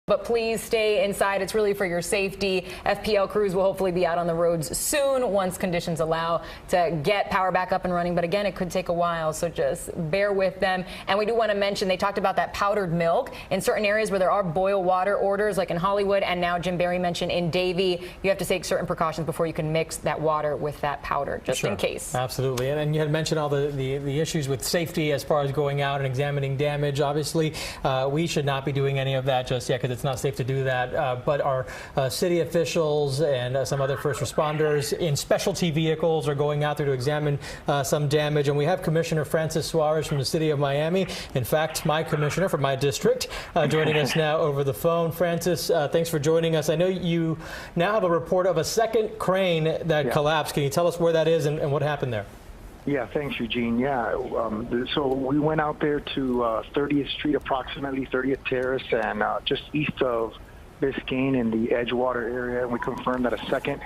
But please stay inside. It's really for your safety. FPL crews will hopefully be out on the roads soon once conditions allow to get power back up and running. But again, it could take a while, so just bear with them. And we do want to mention, they talked about that powdered milk. In certain areas where there are boil water orders, like in Hollywood, and now Jim Barry mentioned in Davie, you have to take certain precautions before you can mix that water with that powder, just in case. Absolutely. And you had mentioned all the issues with safety as far as going out and examining damage. Obviously, we should not be doing any of that just yet, because it's not safe to do that, but our city officials and some other first responders in specialty vehicles are going out there to examine some damage. And we have Commissioner Francis Suarez from the city of Miami, in fact, my commissioner from my district, joining us now over the phone. Francis, thanks for joining us. I know you now have a report of a second crane that collapsed. Can you tell us where that is and what happened there? Yeah, thanks, Eugene. Yeah, so we went out there to 30th Street, approximately 30th Terrace, and just east of Biscayne in the Edgewater area, and we confirmed that a second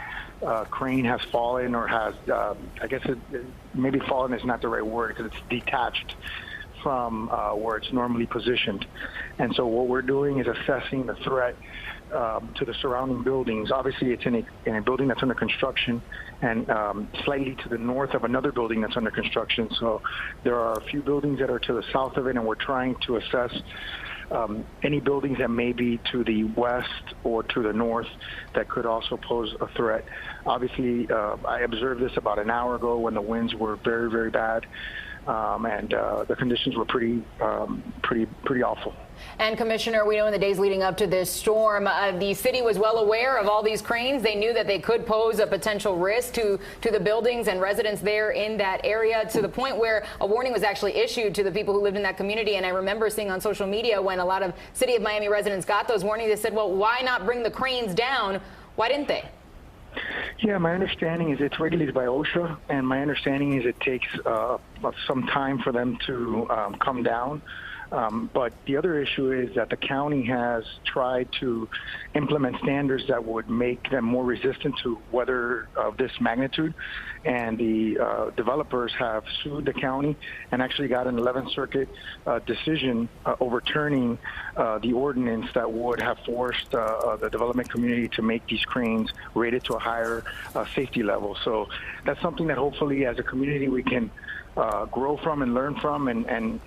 crane has fallen, or has, I guess maybe fallen is not the right word, because it's detached from where it's normally positioned. And so what we're doing is assessing the threat to the surrounding buildings. Obviously, it's in a building that's under construction, and slightly to the north of another building that's under construction. So there are a few buildings that are to the south of it, and we're trying to assess any buildings that may be to the west or to the north that could also pose a threat. Obviously, I observed this about an hour ago when the winds were very, very bad, and the conditions were pretty awful. And Commissioner, we know in the days leading up to this storm, the city was well aware of all these cranes. They knew that they could pose a potential risk to the buildings and residents there in that area, to the point where a warning was actually issued to the people who lived in that community. And I remember seeing on social media when a lot of City of Miami residents got those warnings, they said, well, why not bring the cranes down? Why didn't they? Yeah, my understanding is it's regulated by OSHA, and my understanding is it takes some time for them to come down. But the other issue is that the county has tried to implement standards that would make them more resistant to weather of this magnitude. And the developers have sued the county and actually got an 11th Circuit decision overturning the ordinance that would have forced the development community to make these cranes rated to a higher safety level. So that's something that hopefully as a community we can grow from and learn from, and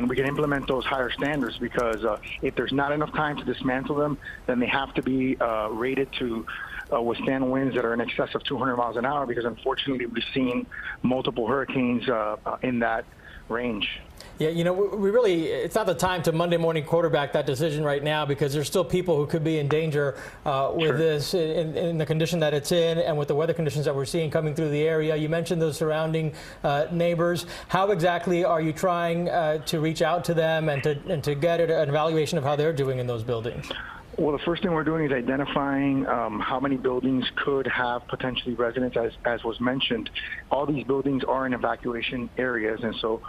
we can implement those higher standards, because if there's not enough time to dismantle them, then they have to be rated to withstand winds that are in excess of 200 miles an hour, because unfortunately we've seen multiple hurricanes in that range. Yeah, you know, it's not the time to Monday morning quarterback that decision right now, because there's still people who could be in danger with this in the condition that it's in, and with the weather conditions that we're seeing coming through the area. You mentioned those surrounding neighbors. How exactly are you trying to reach out to them and to get an evaluation of how they're doing in those buildings? Well, the first thing we're doing is identifying how many buildings could have potentially residents. As was mentioned, all these buildings are in evacuation areas, and so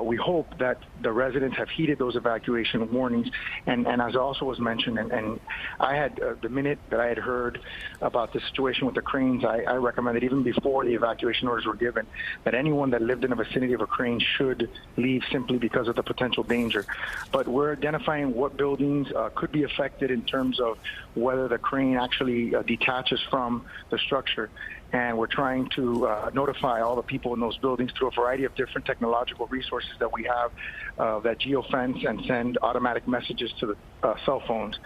we hope that the residents have heeded those evacuation warnings. And as also was mentioned, and I had the minute that I had heard about the situation with the cranes, I recommended, even before the evacuation orders were given, that anyone that lived in the vicinity of a crane should leave, simply because of the potential danger. But we're identifying what buildings could be affected in terms of whether the crane actually detaches from the structure. And we're trying to notify all the people in those buildings through a variety of different technological resources that we have that geofence and send automatic messages to the cell phones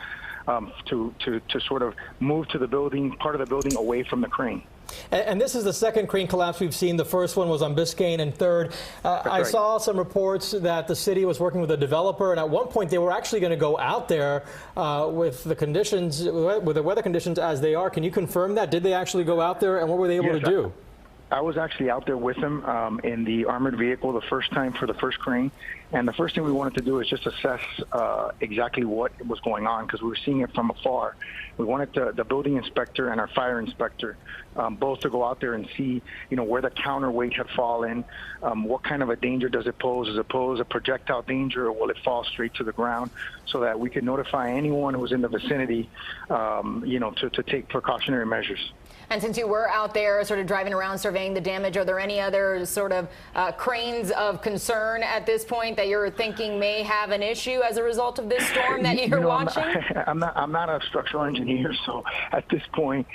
to sort of move to the building, part of the building away from the crane. And this is the second crane collapse we've seen. The first one was on Biscayne and 3rd. I saw some reports that the city was working with a developer, and at one point they were actually going to go out there with the conditions, with the weather conditions as they are. Can you confirm that? Did they actually go out there, and what were they able to do? I was actually out there with them in the armored vehicle the first time for the first crane. And the first thing we wanted to do is just assess exactly what was going on, because we were seeing it from afar. We wanted the building inspector and our fire inspector both to go out there and see, where the counterweight had fallen, what kind of a danger does it pose? Does it pose a projectile danger, or will it fall straight to the ground, so that we could notify anyone who was in the vicinity, to take precautionary measures. And since you were out there sort of driving around surveying surveying the damage. Are there any other sort of cranes of concern at this point that you're thinking may have an issue as a result of this storm that you're watching? I'm not a structural engineer, so at this point,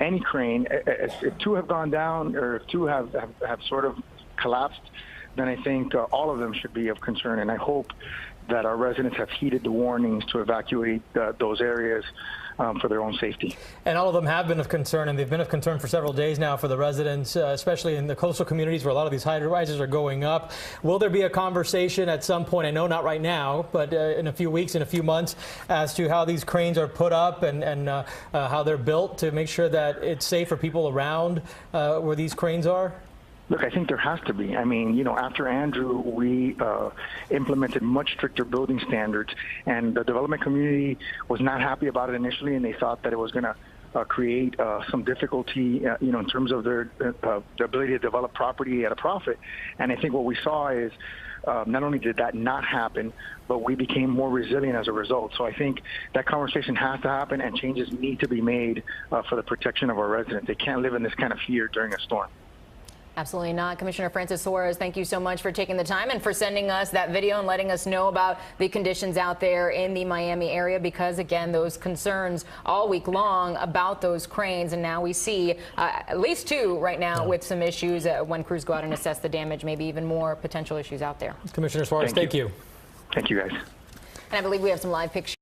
any crane, if two have gone down or if two have sort of collapsed, then I think all of them should be of concern. And I hope that our residents have heeded the warnings to evacuate those areas for their own safety. And all of them have been of concern, and they've been of concern for several days now for the residents, especially in the coastal communities where a lot of these high rises are going up. Will there be a conversation at some point, I know not right now, but in a few weeks, in a few months, as to how these cranes are put up and how they're built to make sure that it's safe for people around where these cranes are? Look, I think there has to be. I mean, you know, after Andrew, we implemented much stricter building standards, and the development community was not happy about it initially, and they thought that it was going to create some difficulty, you know, in terms of their ability to develop property at a profit. And I think what we saw is not only did that not happen, but we became more resilient as a result. So I think that conversation has to happen, and changes need to be made for the protection of our residents. They can't live in this kind of fear during a storm. Absolutely not. Commissioner Francis Suarez, thank you so much for taking the time and for sending us that video and letting us know about the conditions out there in the Miami area, because again, those concerns all week long about those cranes, and now we see at least two right now with some issues when crews go out and assess the damage, maybe even more potential issues out there. Commissioner Suarez, thank you. Thank you, guys. And I believe we have some live pictures.